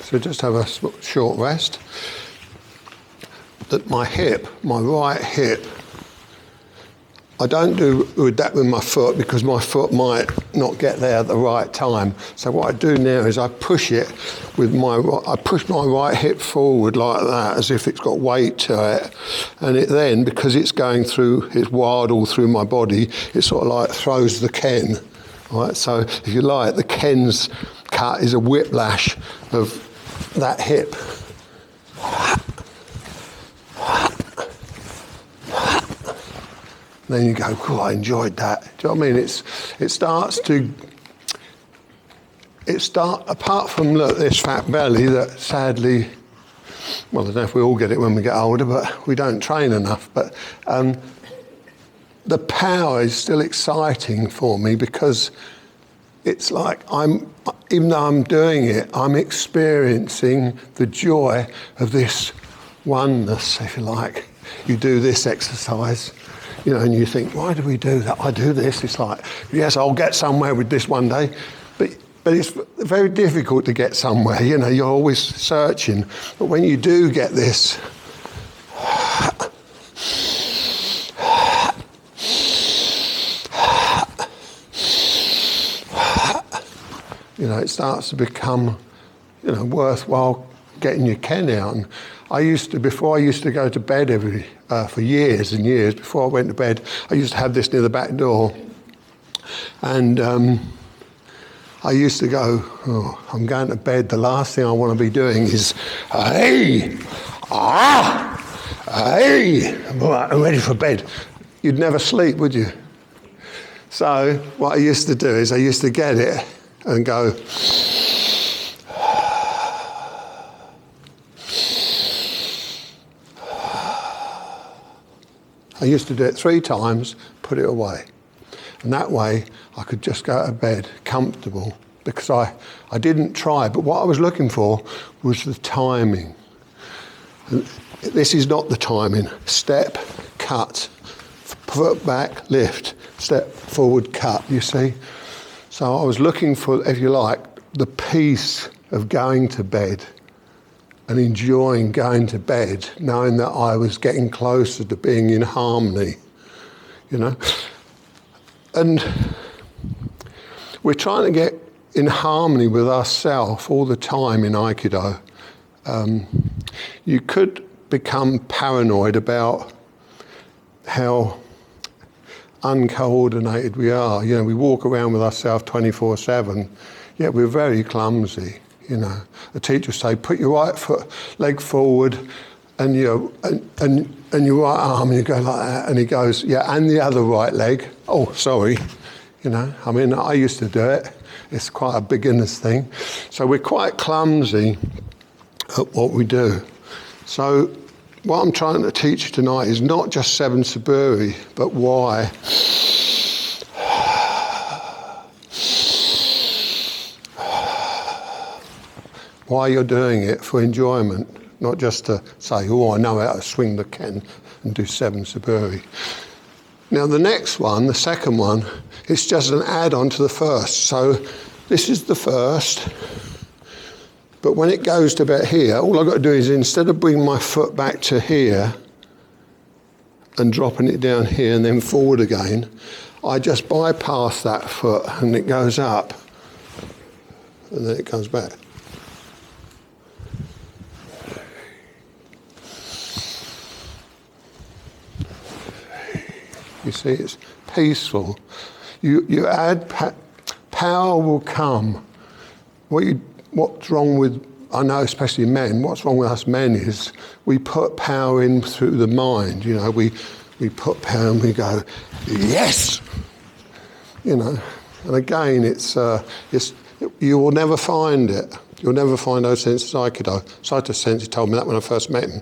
So just have a short rest. That my hip, my right hip, I don't do that with my foot because my foot might not get there at the right time. So what I do now is I push it with I push my right hip forward like that, as if it's got weight to it. And it then, because it's going through, it's wired all through my body, it sort of like throws the ken. Right? So if you like, the ken's cut is a whiplash of that hip. Then you go, oh, I enjoyed that. Do you know what I mean? Apart from, look, this fat belly that sadly, well, I don't know if we all get it when we get older, but we don't train enough. But the power is still exciting for me because it's like even though I'm doing it, I'm experiencing the joy of this oneness, if you like. You do this exercise, you know, and you think, why do we do that? I do this. It's like, yes, I'll get somewhere with this one day. But it's very difficult to get somewhere. You know, you're always searching. But when you do get this, you know, it starts to become, you know, worthwhile getting your ken out. And before I used to go to bed for years and years, before I went to bed, I used to have this near the back door. And I used to go, oh, I'm going to bed. The last thing I want to be doing is, hey, hey, I'm ready for bed. You'd never sleep, would you? So what I used to do is I used to get it and go, I used to do it 3 times, put it away. And that way I could just go to bed comfortable because I didn't try. But what I was looking for was the timing. And this is not the timing. Step, cut, foot back, lift, step forward, cut, you see? So I was looking for, if you like, the peace of going to bed and enjoying going to bed, knowing that I was getting closer to being in harmony, you know. And we're trying to get in harmony with ourselves all the time in Aikido. You could become paranoid about how uncoordinated we are. You know, we walk around with ourselves 24/7, yet we're very clumsy. You know, the teacher say, put your right leg forward and your right arm, and you go like that, and he goes, yeah, and the other right leg. Oh, sorry. You know, I mean, I used to do it. It's quite a beginner's thing. So we're quite clumsy at what we do. So what I'm trying to teach you tonight is not just 7 Suburi, but why. Why you're doing it for enjoyment, not just to say, oh, I know how to swing the ken and do 7 Suburi. Now the next one, the second one, it's just an add-on to the first. So this is the first, but when it goes to about here, all I've got to do is instead of bringing my foot back to here and dropping it down here and then forward again, I just bypass that foot and it goes up and then it comes back. You see, it's peaceful. You add, power will come. What's wrong with, I know especially men, what's wrong with us men is we put power in through the mind. You know, we put power and we go, yes! You know, and again, it's you will never find it. You'll never find those senses of Aikido. Saito Sensei told me that when I first met him.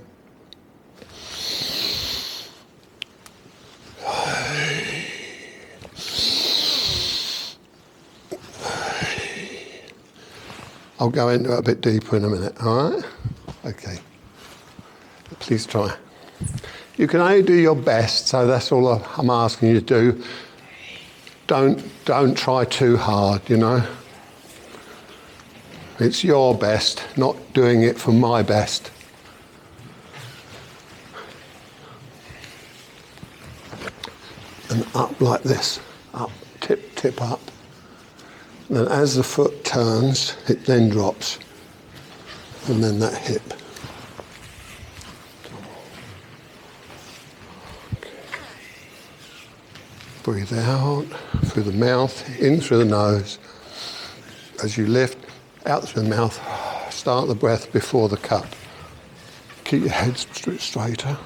I'll go into it a bit deeper in a minute, all right? Okay. Please try. You can only do your best, so that's all I'm asking you to do. Don't try too hard, you know. It's your best, not doing it for my best. And up like this, up, tip, tip up. Then as the foot turns, it then drops. And then that hip. Okay. Breathe out through the mouth, in through the nose. As you lift, out through the mouth, start the breath before the cut. Keep your head straighter.